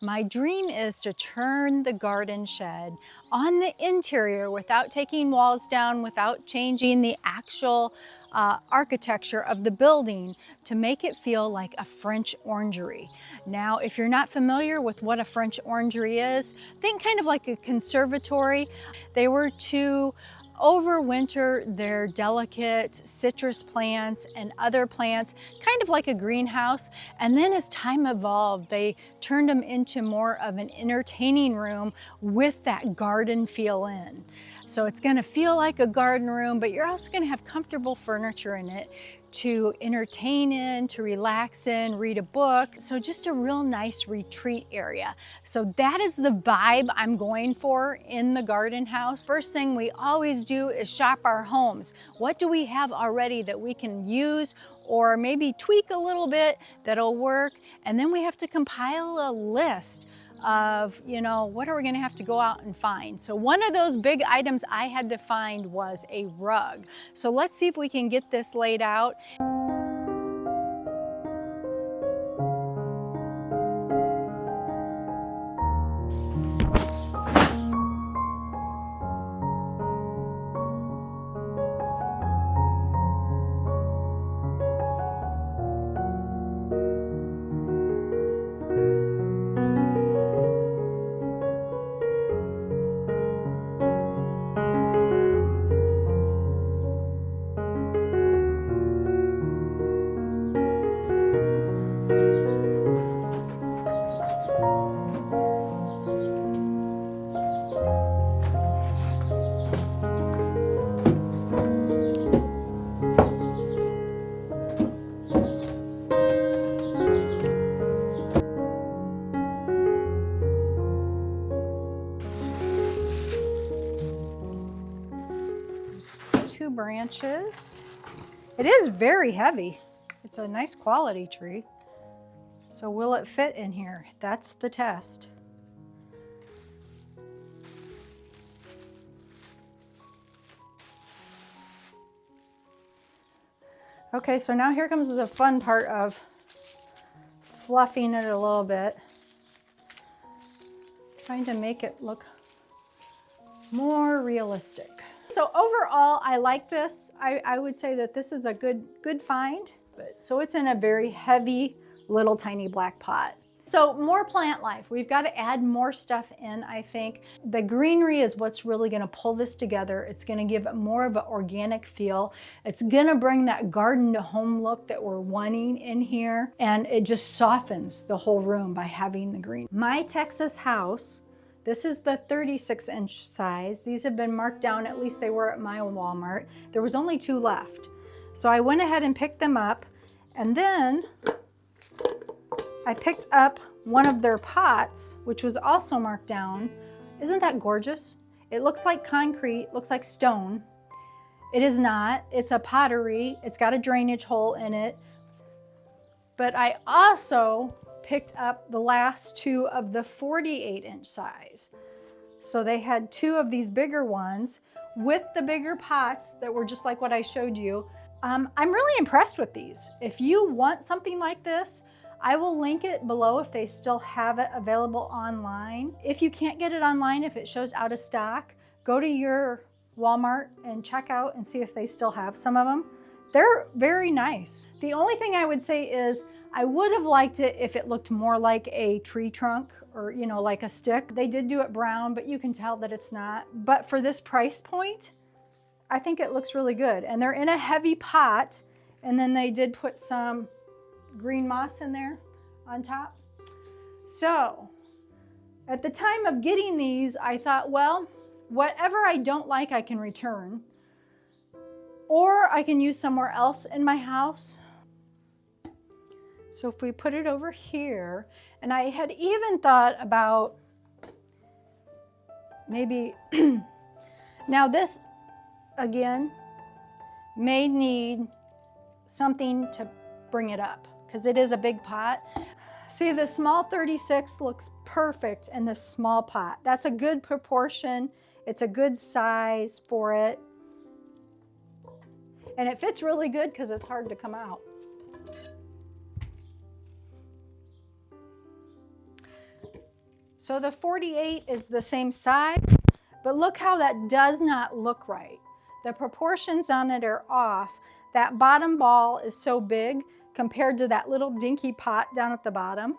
My dream is to turn the garden shed on the interior without taking walls down, without changing the actual architecture of the building, to make it feel like a French orangery. Now, if you're not familiar with what a French orangery is, think kind of like a conservatory. They were to overwinter their delicate citrus plants and other plants, kind of like a greenhouse. And then as time evolved, they turned them into more of an entertaining room with that garden feel in. So it's gonna feel like a garden room, but you're also gonna have comfortable furniture in it to entertain in, to relax in, read a book. So just a real nice retreat area. So that is the vibe I'm going for in the garden house. First thing we always do is shop our homes. What do we have already that we can use or maybe tweak a little bit that'll work? And then we have to compile a list of, what are we gonna have to go out and find? So one of those big items I had to find was a rug. So let's see if we can get this laid out. Two branches. It is very heavy. It's a nice quality tree. So will it fit in here? That's the test. Okay, so now here comes the fun part of fluffing it a little bit. Trying to make it look more realistic. So overall, I like this. I would say that this is a good find. So it's in a very heavy, little tiny black pot. So more plant life. We've got to add more stuff in, I think. The greenery is what's really going to pull this together. It's going to give it more of an organic feel. It's going to bring that garden to home look that we're wanting in here. And it just softens the whole room by having the green. My Texas house, this is the 36-inch size. These have been marked down, at least they were at my Walmart. There was only 2 left. So I went ahead and picked them up, and then I picked up one of their pots, which was also marked down. Isn't that gorgeous? It looks like concrete, looks like stone. It is not, it's a pottery. It's got a drainage hole in it. But I also picked up the last 2 of the 48-inch size. So they had 2 of these bigger ones with the bigger pots that were just like what I showed you. I'm really impressed with these. If you want something like this, I will link it below if they still have it available online. If you can't get it online, if it shows out of stock, go to your Walmart and check out and see if they still have some of them. They're very nice. The only thing I would say is I would have liked it if it looked more like a tree trunk or, like a stick. They did do it brown, but you can tell that it's not. But for this price point, I think it looks really good. And they're in a heavy pot, and then they did put some green moss in there on top. So at the time of getting these, I thought, well, whatever I don't like, I can return, or I can use somewhere else in my house. So if we put it over here, and I had even thought about maybe, now this again may need something to bring it up because it is a big pot. See, the small 36 looks perfect in this small pot. That's a good proportion. It's a good size for it. And it fits really good because it's hard to come out. So the 48 is the same size, but look how that does not look right. The proportions on it are off. That bottom ball is so big compared to that little dinky pot down at the bottom.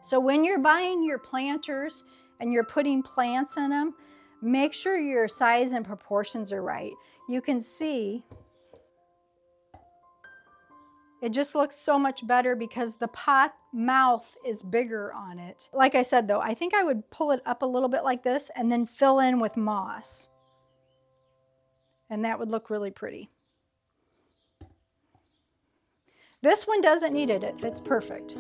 So when you're buying your planters and you're putting plants in them, make sure your size and proportions are right. You can see it just looks so much better because the pot mouth is bigger on it. Like I said though, I think I would pull it up a little bit like this and then fill in with moss. And that would look really pretty. This one doesn't need it, it fits perfect.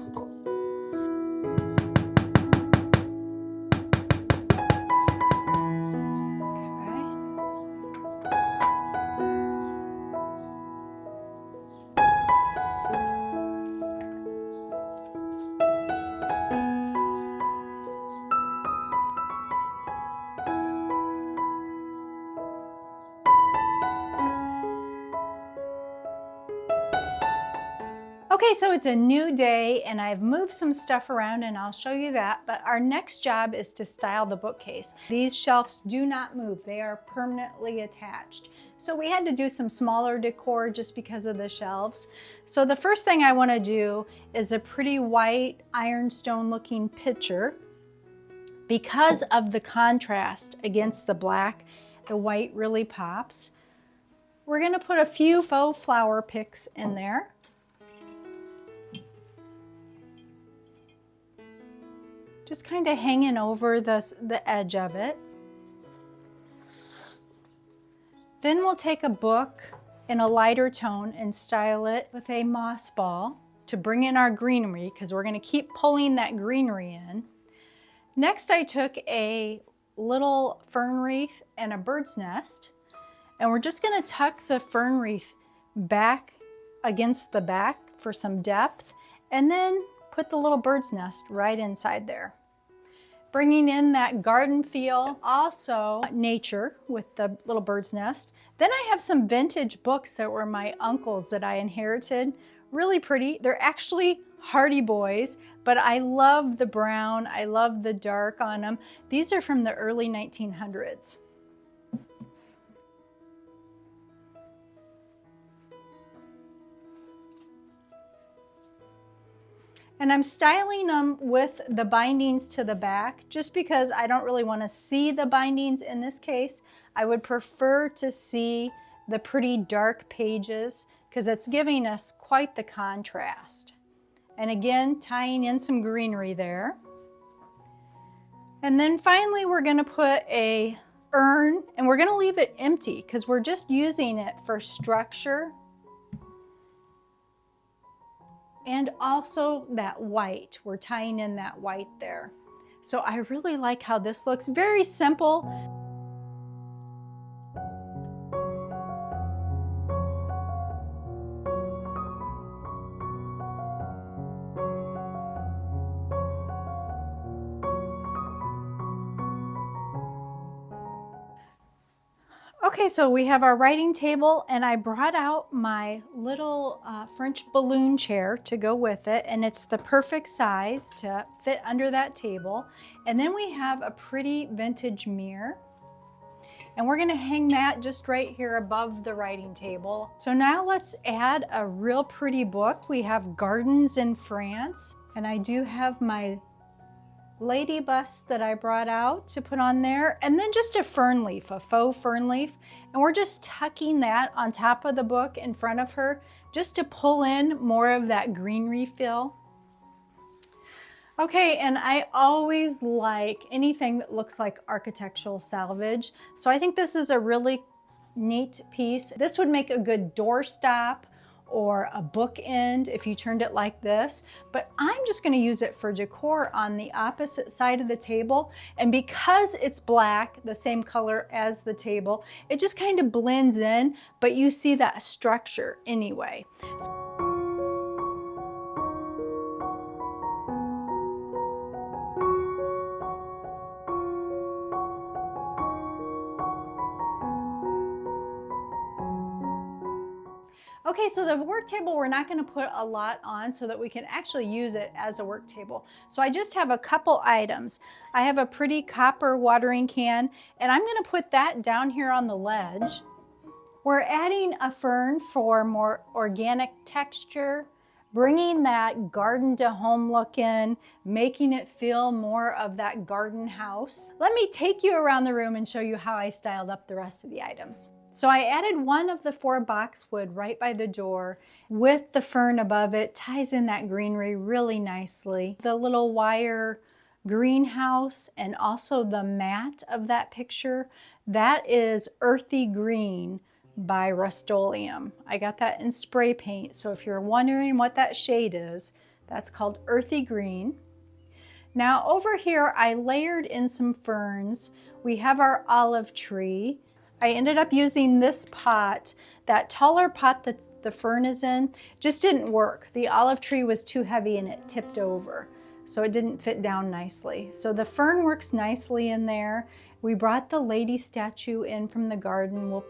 Okay, so it's a new day and I've moved some stuff around and I'll show you that, but our next job is to style the bookcase. These shelves do not move, they are permanently attached. So we had to do some smaller decor just because of the shelves. So the first thing I want to do is a pretty white ironstone looking picture. Because of the contrast against the black, the white really pops. We're going to put a few faux flower picks in there. Just kind of hanging over the edge of it. Then we'll take a book in a lighter tone and style it with a moss ball to bring in our greenery, because we're going to keep pulling that greenery in. Next, I took a little fern wreath and a bird's nest, and we're just going to tuck the fern wreath back against the back for some depth, and then put the little bird's nest right inside there. Bringing in that garden feel, also nature with the little bird's nest. Then I have some vintage books that were my uncle's that I inherited. Really pretty. They're actually Hardy Boys, but I love the brown. I love the dark on them. These are from the early 1900s. And I'm styling them with the bindings to the back just because I don't really want to see the bindings in this case. I would prefer to see the pretty dark pages because it's giving us quite the contrast. And again, tying in some greenery there. And then finally, we're going to put a urn and we're going to leave it empty because we're just using it for structure. And also that white, we're tying in that white there. So I really like how this looks, very simple. Okay, so we have our writing table and I brought out my little French balloon chair to go with it, and it's the perfect size to fit under that table. And then we have a pretty vintage mirror and we're gonna hang that just right here above the writing table. So now let's add a real pretty book. We have Gardens in France, and I do have my lady bust that I brought out to put on there, and then just a fern leaf, a faux fern leaf, and we're just tucking that on top of the book in front of her just to pull in more of that greenery feel. Okay, and I always like anything that looks like architectural salvage, so I think this is a really neat piece. This would make a good doorstop or a bookend if you turned it like this, but I'm just going to use it for decor on the opposite side of the table. And because it's black, the same color as the table, it just kind of blends in, but you see that structure anyway. Okay, so the work table, we're not going to put a lot on so that we can actually use it as a work table. So I just have a couple items. I have a pretty copper watering can, and I'm going to put that down here on the ledge. We're adding a fern for more organic texture, bringing that garden to home look in, making it feel more of that garden house. Let me take you around the room and show you how I styled up the rest of the items. So I added one of the 4 boxwood right by the door with the fern above it, ties in that greenery really nicely. The little wire greenhouse and also the mat of that picture, that is Earthy Green by Rust-Oleum. I got that in spray paint, so if you're wondering what that shade is, that's called Earthy Green. Now over here, I layered in some ferns. We have our olive tree. I ended up using this pot. That taller pot that the fern is in just didn't work. The olive tree was too heavy and it tipped over, so it didn't fit down nicely. So the fern works nicely in there. We brought the lady statue in from the garden. We'll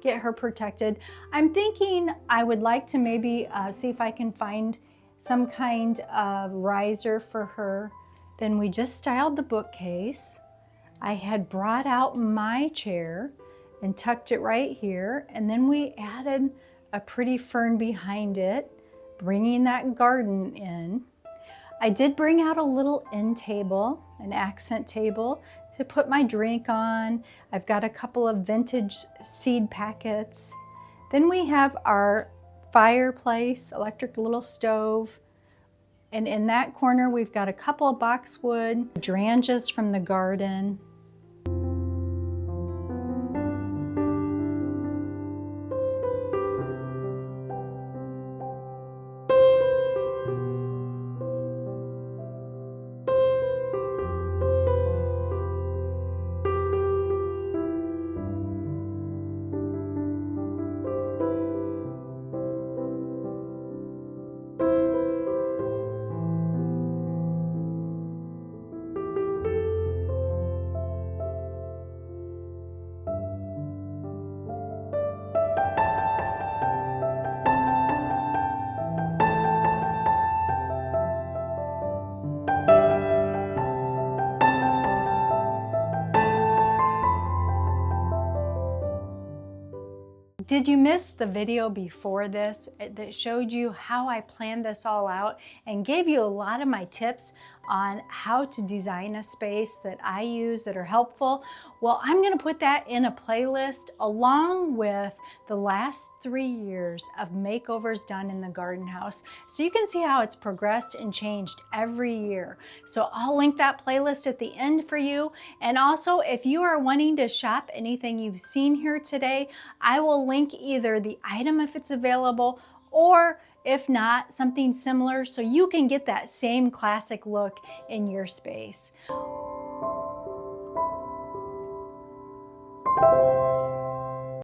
get her protected. I'm thinking I would like to maybe see if I can find some kind of riser for her. Then we just styled the bookcase. I had brought out my chair and tucked it right here, and then we added a pretty fern behind it, bringing that garden in. I did bring out a little end table, an accent table to put my drink on. I've got a couple of vintage seed packets. Then we have our fireplace, electric little stove. And in that corner, we've got a couple of boxwood, hydrangeas from the garden. Did you miss the video before this that showed you how I planned this all out and gave you a lot of my tips on how to design a space that I use that are helpful? Well, I'm going to put that in a playlist along with the last 3 years of makeovers done in the garden house, so you can see how it's progressed and changed every year. So I'll link that playlist at the end for you. And also, if you are wanting to shop anything you've seen here today, I will link either the item if it's available, or if not, something similar, so you can get that same classic look in your space.